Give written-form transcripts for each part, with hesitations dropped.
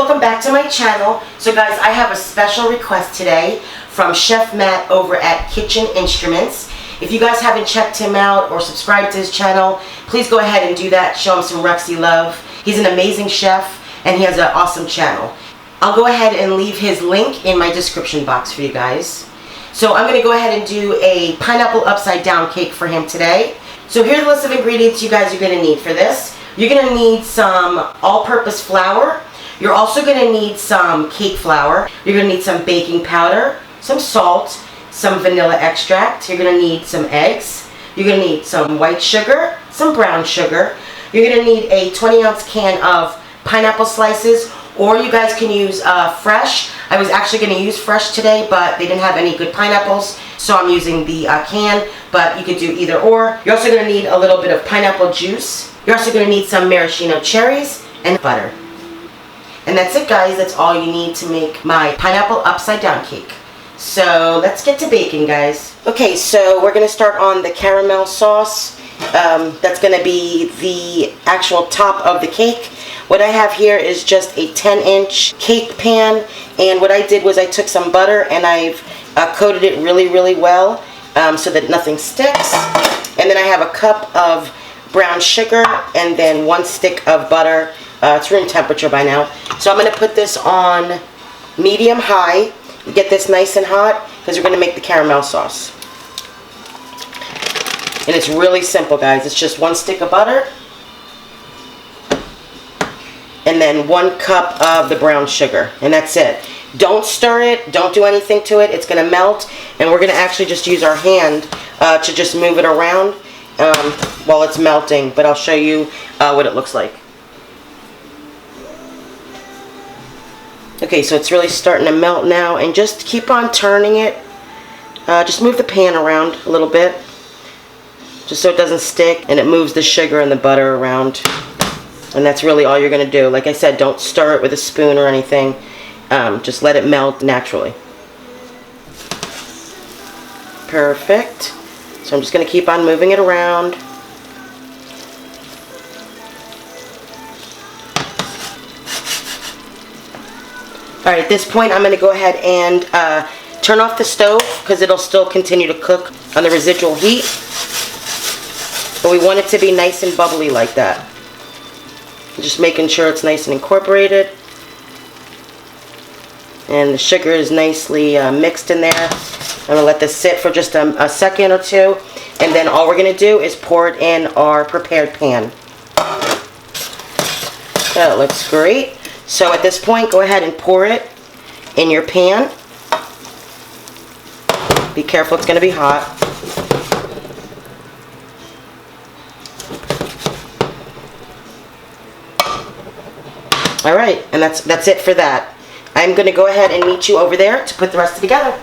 welcome back to my channel. So guys, I have a special request today from Chef Matt over at Kitchen Instruments. If you guys haven't checked him out or subscribed to his channel, please go ahead and do that. Show him some Rexy love. He's an amazing chef and he has an awesome channel. I'll go ahead and leave his link in my description box for you guys. So I'm going to go ahead and do a pineapple upside down cake for him today. So here's a list of ingredients you guys are going to need for this. You're going to need some all-purpose flour. You're also going to need some cake flour. You're going to need some baking powder, some salt, some vanilla extract. You're going to need some eggs. You're going to need some white sugar, some brown sugar. You're going to need a 20-ounce can of pineapple slices, or you guys can use fresh. I was actually going to use fresh today, but they didn't have any good pineapples, so I'm using the can, but you could do either or. You're also going to need a little bit of pineapple juice. You're also going to need some maraschino cherries and butter. And that's it, guys. That's all you need to make my pineapple upside down cake. So let's get to baking, guys. Okay, so we're going to start on the caramel sauce. That's going to be the actual top of the cake. What I have here is just a 10-inch cake pan, and what I did was I took some butter and I've coated it really well so that nothing sticks. And then I have a cup of brown sugar and then 1 stick of butter. It's room temperature by now. So I'm going to put this on medium-high. Get this nice and hot because we're going to make the caramel sauce. And it's really simple, guys. It's just 1 stick of butter and then 1 cup of the brown sugar. And that's it. Don't stir it. Don't do anything to it. It's going to melt. And we're going to actually just use our hand to just move it around while it's melting. But I'll show you what it looks like. Okay, so it's really starting to melt now, and just keep on turning it. Just move the pan around a little bit, just so it doesn't stick, and it moves the sugar and the butter around. And that's really all you're going to do. Like I said, don't stir it with a spoon or anything. Just let it melt naturally. Perfect. So I'm just going to keep on moving it around. Alright, at this point I'm going to go ahead and turn off the stove because it'll still continue to cook on the residual heat. But we want it to be nice and bubbly like that. Just making sure it's nice and incorporated. And the sugar is nicely mixed in there. I'm going to let this sit for just a second or two. And then all we're going to do is pour it in our prepared pan. That looks great. So at this point, go ahead and pour it in your pan. Be careful, it's going to be hot. Alright, and that's it for that. I'm going to go ahead and meet you over there to put the rest together.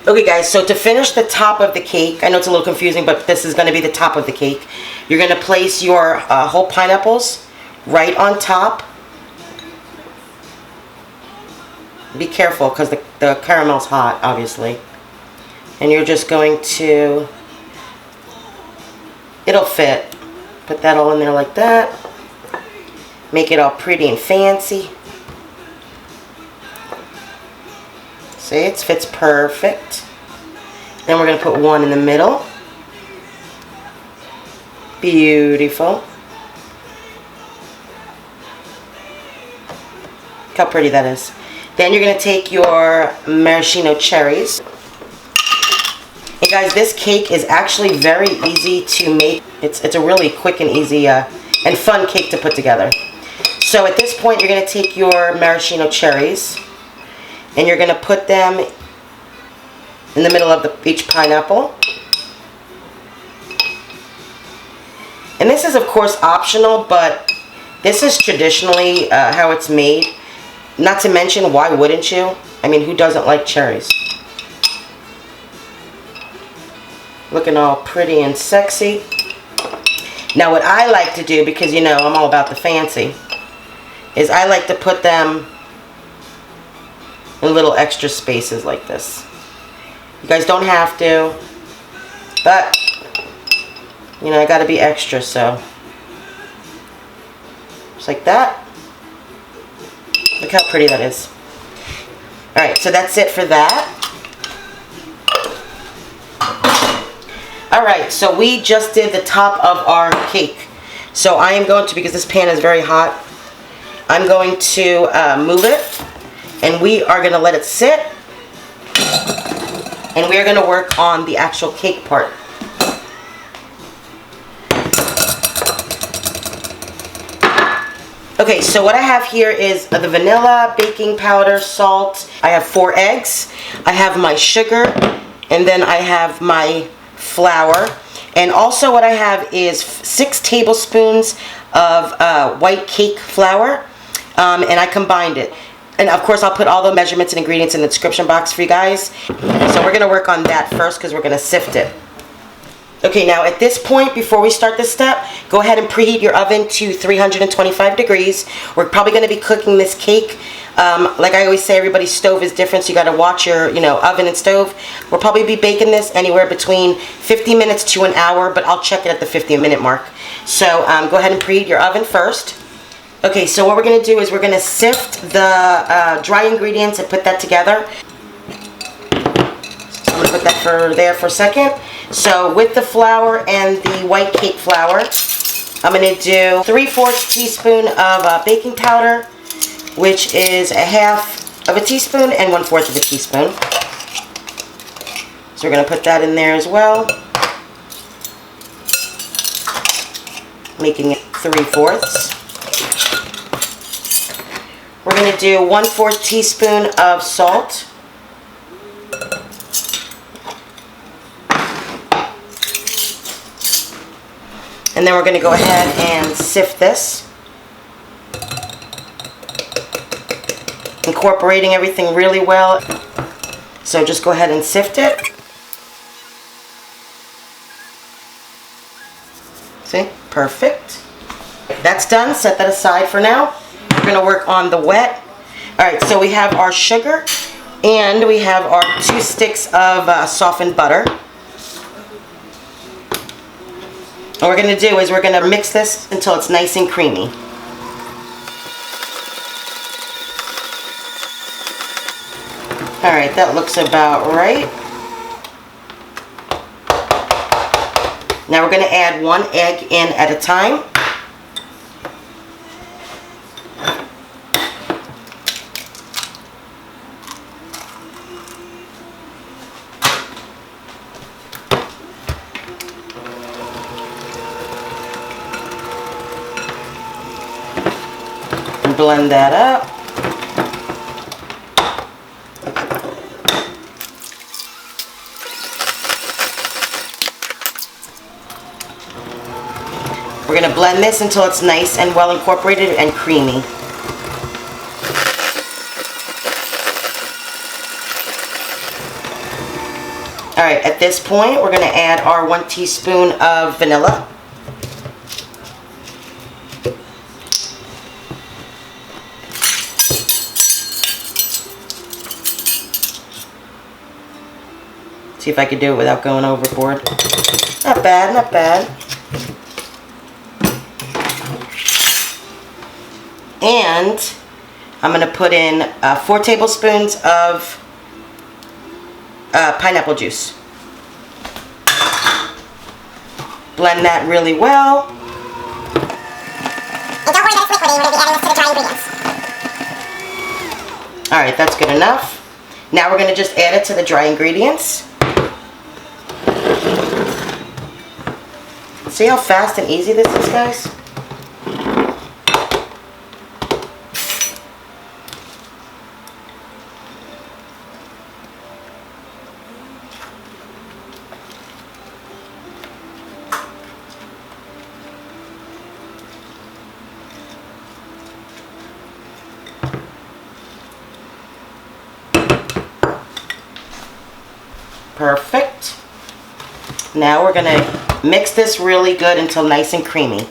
Okay guys, so to finish the top of the cake, I know it's a little confusing, but this is going to be the top of the cake. You're going to place your whole pineapples right on top. Be careful because the caramel's hot, obviously. And you're just going to, it'll fit. Put that all in there like that. Make it all pretty and fancy. See, it fits perfect. Then we're going to put one in the middle. Beautiful. Look how pretty that is. Then you're going to take your maraschino cherries. And guys, this cake is actually very easy to make. It's a really quick and easy and fun cake to put together. So at this point, you're going to take your maraschino cherries and you're going to put them in the middle of each pineapple. And this is, of course, optional, but this is traditionally how it's made. Not to mention, why wouldn't you? I mean, who doesn't like cherries? Looking all pretty and sexy. Now what I like to do, because you know I'm all about the fancy, is I like to put them in little extra spaces like this. You guys don't have to, but you know, I gotta be extra, so just like that. Look how pretty that is. Alright, so that's it for that. Alright, so we just did the top of our cake. So I am going to, because this pan is very hot, I'm going to move it, and we are going to let it sit, and we are going to work on the actual cake part. Okay, so what I have here is the vanilla, baking powder, salt. I have 4 eggs. I have my sugar, and then I have my flour. And also what I have is 6 tablespoons of white cake flour, and I combined it. And of course I'll put all the measurements and ingredients in the description box for you guys. So we're going to work on that first because we're going to sift it. Okay, now at this point, before we start this step, go ahead and preheat your oven to 325 degrees. We're probably going to be cooking this cake. Like I always say, everybody's stove is different, so you got to watch your, oven and stove. We'll probably be baking this anywhere between 50 minutes to an hour, but I'll check it at the 50-minute mark. So go ahead and preheat your oven first. Okay, so what we're going to do is we're going to sift the dry ingredients and put that together. So I'm going to put that there for a second. So with the flour and the white cake flour, I'm going to do 3/4 teaspoon of baking powder, which is 1/2 of a teaspoon and 1/4 of a teaspoon. So we're going to put that in there as well, making it 3/4. We're going to do 1/4 teaspoon of salt. And then we're going to go ahead and sift this, incorporating everything really well. So just go ahead and sift it. See? Perfect. That's done. Set that aside for now. We're going to work on the wet. Alright, so we have our sugar and we have our 2 sticks of softened butter. What we're going to do is we're going to mix this until it's nice and creamy. Alright, that looks about right. Now we're going to add 1 egg in at a time. Blend that up. We're going to blend this until it's nice and well incorporated and creamy. Alright, at this point we're going to add our 1 teaspoon of vanilla. See if I could do it without going overboard. Not bad, not bad. And I'm going to put in 4 tablespoons of pineapple juice. Blend that really well. And don't worry that it's liquidy, we're going to be adding this to the dry ingredients. Alright, that's good enough. Now we're going to just add it to the dry ingredients. See how fast and easy this is, guys? Perfect. Now we're going to mix this really good until nice and creamy. It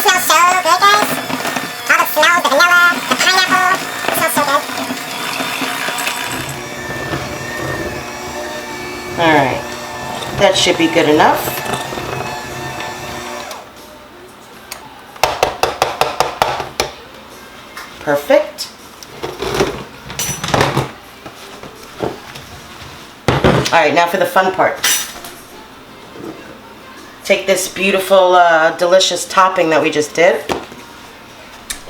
smells so good, guys. All the smells, the vanilla, the pineapple. Alright, that should be good enough. Perfect. Alright, now for the fun part. Take this beautiful, delicious topping that we just did,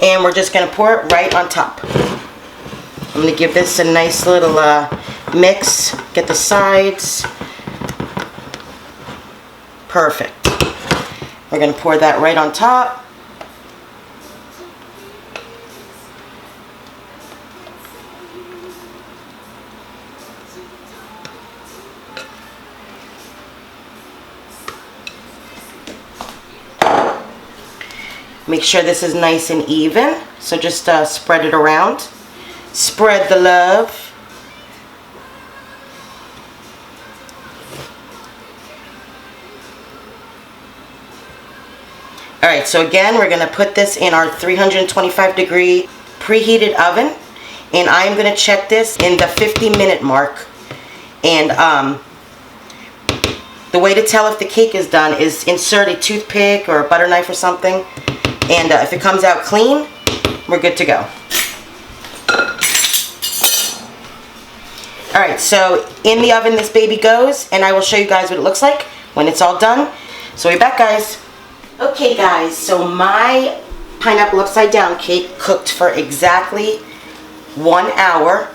and we're just going to pour it right on top. I'm going to give this a nice little mix, get the sides. Perfect. We're going to pour that right on top. Make sure this is nice and even, so just spread it around. Spread the love. Alright, so again, we're going to put this in our 325-degree preheated oven, and I am going to check this in the 50-minute mark. And the way to tell if the cake is done is insert a toothpick or a butter knife or something, and if it comes out clean, we're good to go. Alright, so in the oven this baby goes, and I will show you guys what it looks like when it's all done. So we're back, guys. Okay guys, so my pineapple upside down cake cooked for exactly 1 hour.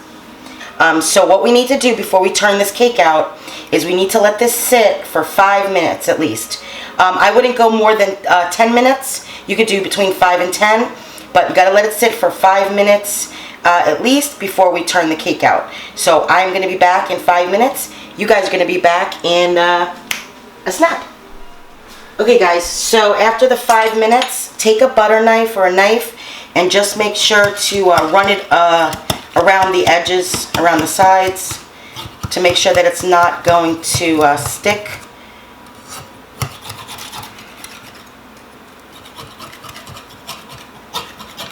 So what we need to do before we turn this cake out is we need to let this sit for 5 minutes at least. I wouldn't go more than 10 minutes. You could do between 5 and 10, but you gotta let it sit for 5 minutes at least before we turn the cake out. So I'm gonna be back in 5 minutes. You guys are gonna be back in a snap. Okay guys, so after the 5 minutes, take a butter knife or a knife and just make sure to run it around the edges, around the sides, to make sure that it's not going to stick.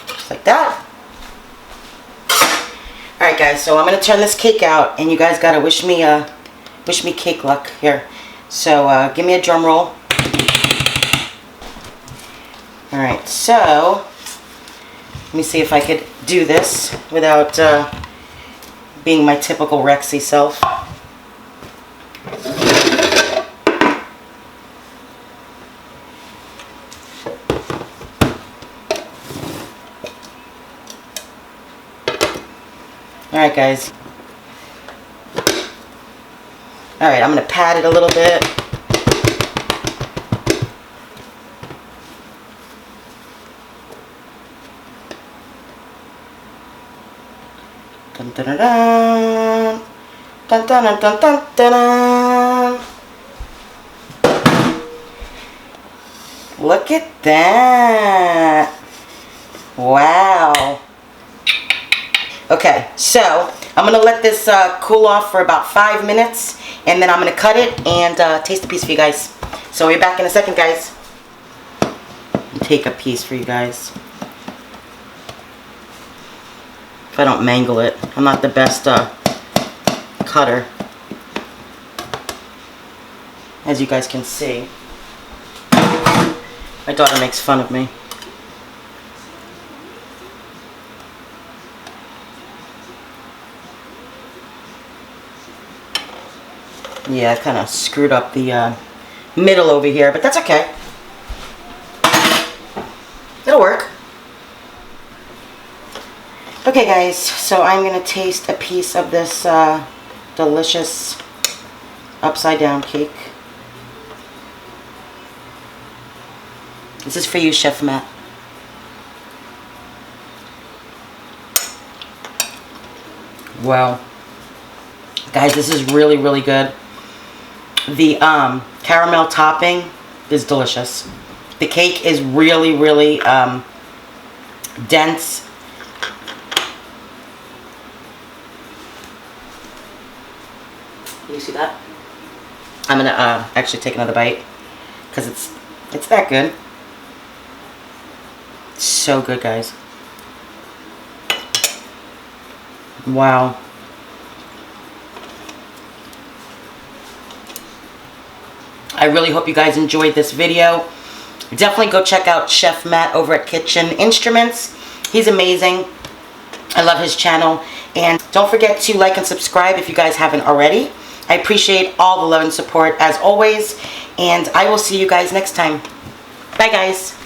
Just like that. Alright guys, so I'm going to turn this cake out, and you guys got to wish me cake luck here. So give me a drum roll. Alright, so let me see if I could do this without being my typical Rexy self. Alright guys. Alright, I'm going to pat it a little bit. Dun, dun, dun, dun. Dun, dun, dun, dun, dun, dun. Look at that. Wow. Okay, so I'm going to let this cool off for about 5 minutes, and then I'm going to cut it and taste a piece for you guys. So we'll be back in a second, guys. Take a piece for you guys. If I don't mangle it. I'm not the best cutter, as you guys can see. My daughter makes fun of me. Yeah, I kind of screwed up the middle over here, but that's okay. It'll work. Okay guys, so I'm going to taste a piece of this delicious upside down cake. This is for you, Chef Matt. Wow. Guys, this is really, really good. The caramel topping is delicious. The cake is really, really dense. Can you see that? I'm gonna actually take another bite because it's that good. It's so good, guys. Wow. I really hope you guys enjoyed this video. Definitely go check out Chef Matt over at Kitchen Instruments. He's amazing. I love his channel. And don't forget to like and subscribe if you guys haven't already. I appreciate all the love and support as always. And I will see you guys next time. Bye, guys.